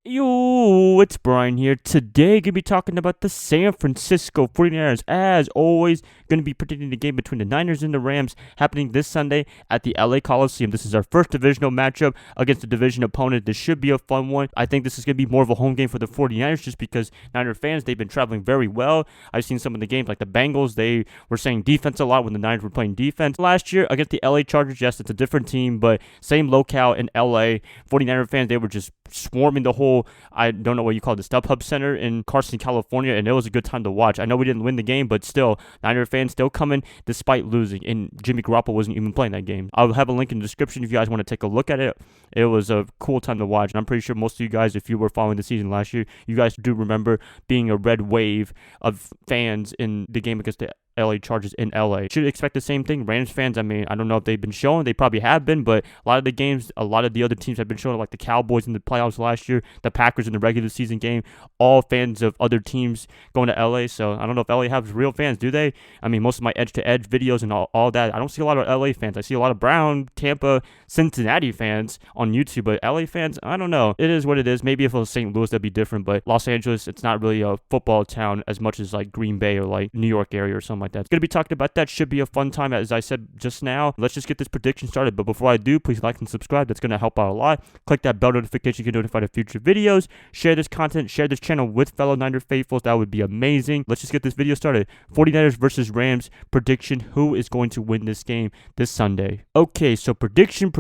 Yo, it's Brian here. Today, gonna be talking about the San Francisco 49ers. As always, gonna be predicting the game between the Niners and the Rams happening this Sunday at the LA Coliseum. This is our first divisional matchup against a division opponent. This should be a fun one. I think this is gonna be more of a home game for the 49ers just because Niner fans, they've been traveling very well. I've seen some of the games like the Bengals, they were saying defense a lot when the Niners were playing defense. Last year against the LA Chargers, yes, it's a different team, but same locale in LA. 49er fans, they were just swarming the whole, I don't know what you call it, the StubHub Center in Carson, California, and it was a good time to watch. I know we didn't win the game, but still, Niner fans still coming despite losing, and Jimmy Garoppolo wasn't even playing that game. I'll have a link in the description if you guys want to take a look at it. It was a cool time to watch, and I'm pretty sure most of you guys, if you were following the season last year, you guys do remember being a red wave of fans in the game against the LA Chargers in LA. Should expect the same thing. Rams fans, I mean, I don't know if they've been showing. They probably have been, but a lot of the games, a lot of the other teams have been showing, like the Cowboys in the playoffs last year, the Packers in the regular season game, all fans of other teams going to LA. So I don't know if LA has real fans, do they? I mean, most of my edge-to-edge videos and all that, I don't see a lot of LA fans. I see a lot of Brown, Tampa, Cincinnati fans on YouTube, but LA fans, I don't know. It is what it is. Maybe if it was St. Louis, that'd be different, but Los Angeles, it's not really a football town as much as like Green Bay or like New York area or something like that. It's going to be talking about that. Should be a fun time, as I said just now. Let's just get this prediction started, but before I do, please like and subscribe. That's going to help out a lot. Click that bell notification to get notified of future videos. Share this content, share this channel with fellow Niner faithfuls. That would be amazing. Let's just get this video started. 49ers versus Rams prediction. Who is going to win this game this Sunday? Okay, so prediction.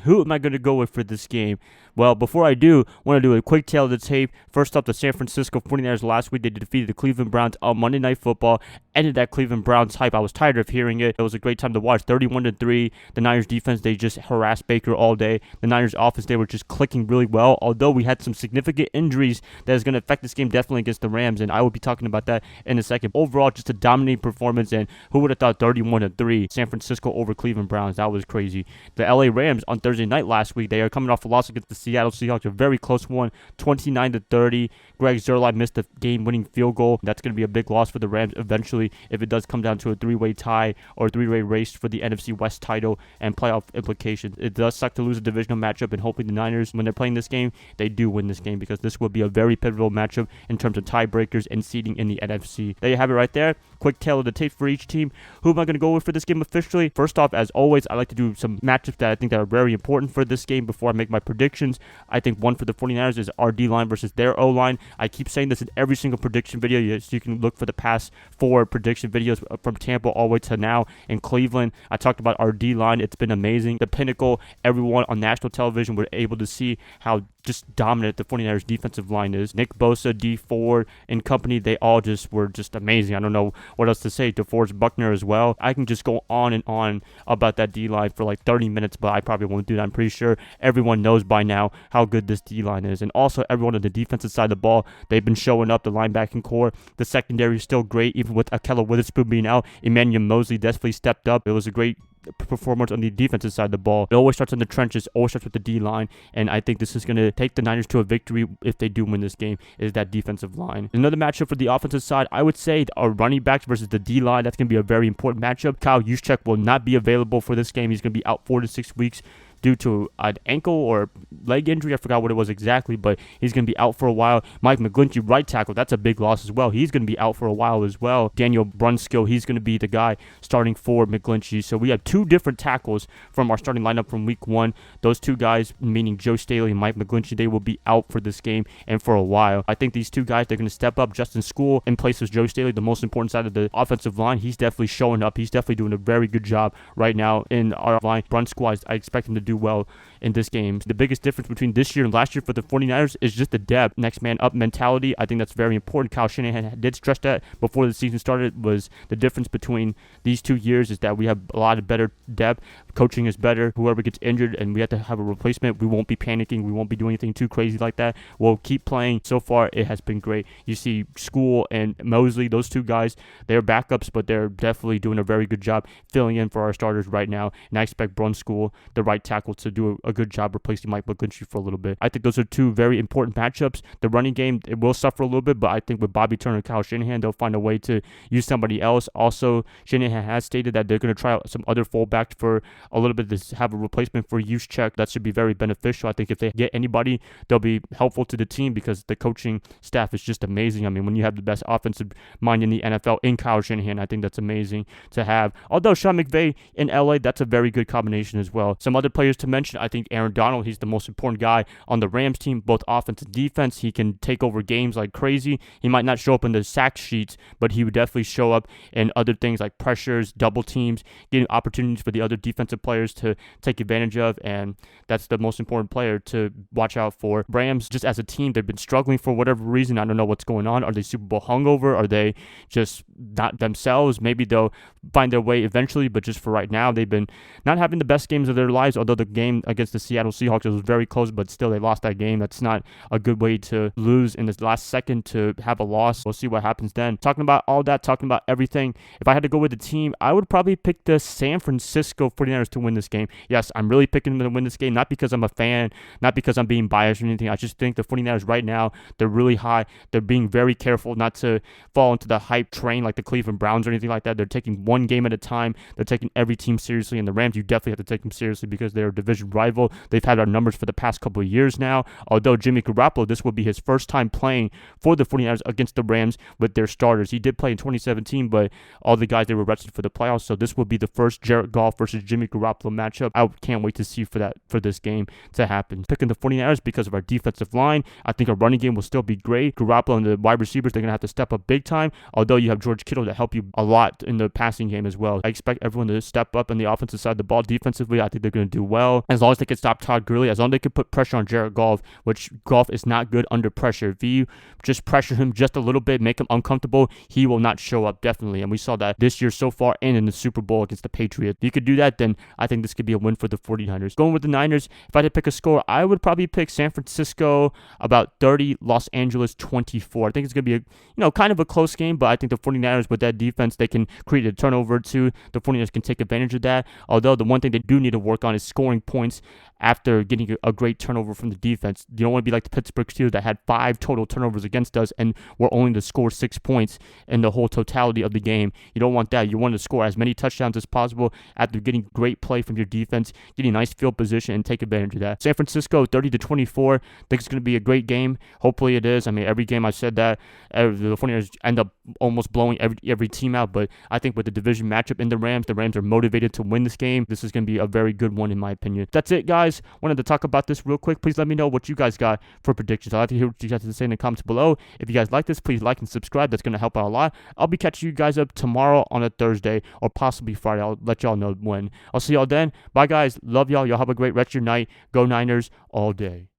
Who am I going to go with for this game? Well, before I do, I want to do a quick tale of the tape. First up, the San Francisco 49ers last week, they defeated the Cleveland Browns on Monday Night Football. Ended that Cleveland Browns hype. I was tired of hearing it. It was a great time to watch. 31-3. The Niners defense, they just harassed Baker all day. The Niners offense, they were just clicking really well. Although we had some significant injuries that is going to affect this game definitely against the Rams, and I will be talking about that in a second. Overall, just a dominating performance, and who would have thought 31-3 San Francisco over Cleveland Browns? That was crazy. The LA Rams on Thursday night last week, they are coming off a loss against the Seattle Seahawks, a very close one, 29-30. Greg Zuerlein missed the game-winning field goal. That's going to be a big loss for the Rams eventually if it does come down to a three-way tie or a three-way race for the NFC West title and playoff implications. It does suck to lose a divisional matchup, and hopefully the Niners, when they're playing this game, they do win this game because this will be a very pivotal matchup in terms of tiebreakers and seeding in the NFC. There you have it right there. Quick tale of the tape for each team. Who am I going to go with for this game officially? First off, as always, I like to do some matchups that I think that are very important for this game before I make my predictions. I think one for the 49ers is our D-line versus their O-line. I keep saying this in every single prediction video, so you can look for the past 4 prediction videos from Tampa all the way to now in Cleveland. I talked about our D-line. It's been amazing. The pinnacle, everyone on national television were able to see how just dominant the 49ers defensive line is. Nick Bosa, D Ford, and company, they all just were just amazing. I don't know what else to say. DeForest Buckner as well. I can just go on and on about that D-line for like 30 minutes, but I probably won't do that. I'm pretty sure everyone knows by now how good this D-line is. And also everyone on the defensive side of the ball, they've been showing up. The linebacking core, the secondary is still great, even with Akella Witherspoon being out. Emmanuel Mosley definitely stepped up. It was a great performance on the defensive side of the ball. It always starts in the trenches, always starts with the D-line, and I think this is going to take the Niners to a victory if they do win this game, is that defensive line. Another matchup for the offensive side, I would say our running backs versus the D-line, that's going to be a very important matchup. Kyle Juszczyk will not be available for this game. He's going to be out 4 to 6 weeks due to an ankle or leg injury. I forgot what it was exactly, but he's going to be out for a while. Mike McGlinchey, right tackle, that's a big loss as well. He's going to be out for a while as well. Daniel Brunskill, he's going to be the guy starting for McGlinchey. So we have 2 different tackles from our starting lineup from week 1. Those 2 guys, meaning Joe Staley and Mike McGlinchey, they will be out for this game and for a while. I think these 2 guys, they're going to step up. Justin School in place of Joe Staley, the most important side of the offensive line. He's definitely showing up. He's definitely doing a very good job right now in our line. Brunskill, I expect him to do well in this game. The biggest difference between this year and last year for the 49ers is just the depth, next man up mentality. I think that's very important. Kyle Shanahan did stress that before the season started, was the difference between these 2 years is that we have a lot of better depth. Coaching is better. Whoever gets injured and we have to have a replacement, we won't be panicking. We won't be doing anything too crazy like that. We'll keep playing. So far, it has been great. You see School and Mosley, those 2 guys, they're backups, but they're definitely doing a very good job filling in for our starters right now. And I expect Brunskill, the right tackle, to do a a good job replacing Mike McGlinchey for a little bit. I think those are two very important matchups. The running game, it will suffer a little bit, but I think with Bobby Turner and Kyle Shanahan, they'll find a way to use somebody else. Also, Shanahan has stated that they're going to try out some other fullbacks for a little bit to have a replacement for Juszczyk. That should be very beneficial. I think if they get anybody, they'll be helpful to the team because the coaching staff is just amazing. I mean, when you have the best offensive mind in the NFL in Kyle Shanahan, I think that's amazing to have. Although Sean McVay in LA, that's a very good combination as well. Some other players to mention, I think Aaron Donald, he's the most important guy on the Rams team, both offense and defense. He can take over games like crazy. He might not show up in the sack sheets, but he would definitely show up in other things like pressures, double teams, getting opportunities for the other defensive players to take advantage of, and that's the most important player to watch out for. Rams, just as a team, they've been struggling for whatever reason. I don't know what's going on. Are they Super Bowl hungover? Are they just not themselves? Maybe they'll find their way eventually, but just for right now, they've been not having the best games of their lives, although the game against the Seattle Seahawks was very close, but still they lost that game. That's not a good way to lose in the last second to have a loss. We'll see what happens then. Talking about all that, talking about everything, if I had to go with the team, I would probably pick the San Francisco 49ers to win this game. Yes, I'm really picking them to win this game, not because I'm a fan, not because I'm being biased or anything. I just think the 49ers right now, they're really high. They're being very careful not to fall into the hype train like the Cleveland Browns or anything like that. They're taking one game at a time. They're taking every team seriously, and the Rams, you definitely have to take them seriously because they're a division rival. They've had our numbers for the past couple of years now. Although Jimmy Garoppolo, this will be his first time playing for the 49ers against the Rams with their starters. He did play in 2017, but all the guys, they were rested for the playoffs, so this will be the first Jared Goff versus Jimmy Garoppolo matchup. I can't wait to see for this game to happen. Picking the 49ers because of our defensive line. I think our running game will still be great. Garoppolo and the wide receivers, they're going to have to step up big time, although you have George Kittle to help you a lot in the passing game as well. I expect everyone to step up on the offensive side of the ball. Defensively, I think they're going to do well. As long as they can stop Todd Gurley, as long as they can put pressure on Jared Goff, which Goff is not good under pressure. If you just pressure him just a little bit, make him uncomfortable, he will not show up, definitely. And we saw that this year so far and in the Super Bowl against the Patriots. If you could do that, then I think this could be a win for the 49ers. Going with the Niners, if I had to pick a score, I would probably pick San Francisco about 30, Los Angeles 24. I think it's going to be kind of a close game, but I think the 49ers with that defense, they can create a turnover too. The 49ers can take advantage of that. Although the one thing they do need to work on is scoring points after getting a great turnover from the defense. You don't want to be like the Pittsburgh Steelers that had 5 total turnovers against us and were only to score 6 points in the whole totality of the game. You don't want that. You want to score as many touchdowns as possible after getting great play from your defense, getting nice field position, and take advantage of that. San Francisco 30-24. I think it's going to be a great game. Hopefully it is. I mean, every game I said that the 49ers end up almost blowing every team out, but I think with the division matchup in the Rams are motivated to win this game. This is going to be a very good one in my opinion. That's it, guys. Wanted to talk about this real quick. Please let me know what you guys got for predictions. I'd like to hear what you guys have to say in the comments below. If you guys like this, please like and subscribe. That's going to help out a lot. I'll be catching you guys up tomorrow on a Thursday or possibly Friday. I'll let y'all know when. I'll see y'all then. Bye, guys. Love y'all. Y'all have a great rest of your night. Go Niners all day.